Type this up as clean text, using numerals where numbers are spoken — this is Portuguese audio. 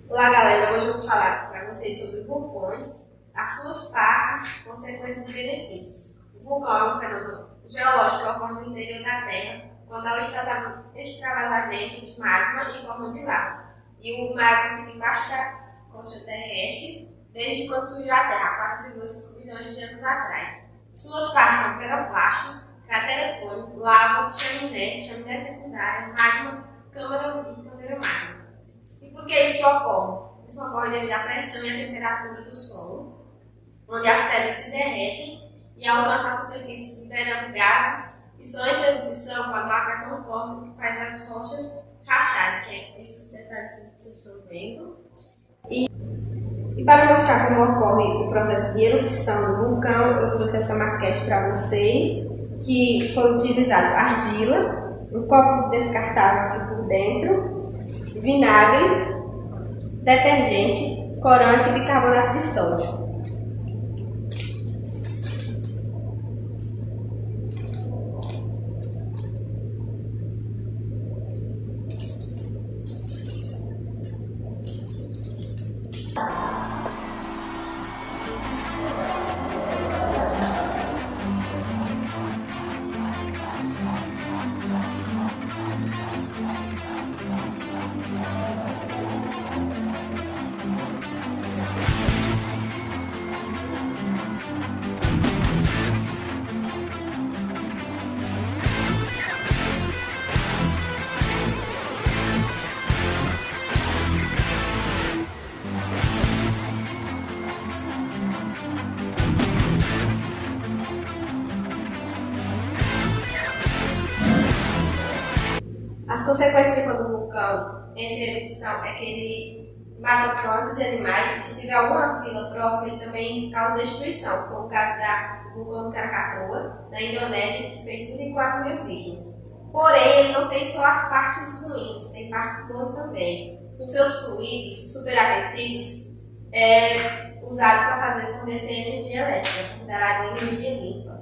Olá galera, hoje eu vou falar para vocês sobre vulcões, as suas partes, consequências e benefícios. O vulcão é um fenômeno geológico que ocorre no interior da Terra quando há o extravasamento de magma em forma de lava. E o magma fica embaixo da crosta terrestre desde quando surgiu a Terra, 4,5 bilhões de anos atrás. Suas partes são peroplastos, cratera cônico, lava, chaminé secundária, magma, câmara e câmara magma. E por que isso ocorre? Isso ocorre devido à pressão e à temperatura do solo, onde as pedras se derretem e alcançam a superfície liberando gases, e só entra em erupção quando há pressão forte que faz as rochas racharem, que é esses detalhes que vocês estão vendo. E para mostrar como ocorre o processo de erupção do vulcão, eu trouxe essa maquete para vocês, que foi utilizado argila, um copo descartável aqui por dentro, vinagre, detergente, corante e bicarbonato de sódio. As consequências de quando o vulcão entra em erupção é que ele mata plantas e animais, e se tiver alguma vila próxima, ele também causa destruição. Foi o caso do vulcão do Krakatoa, na Indonésia, que fez 34 mil vítimas. Porém, ele não tem só as partes ruins, tem partes boas também. Os seus fluidos superaquecidos é usado para fornecer energia elétrica, considerado uma energia limpa.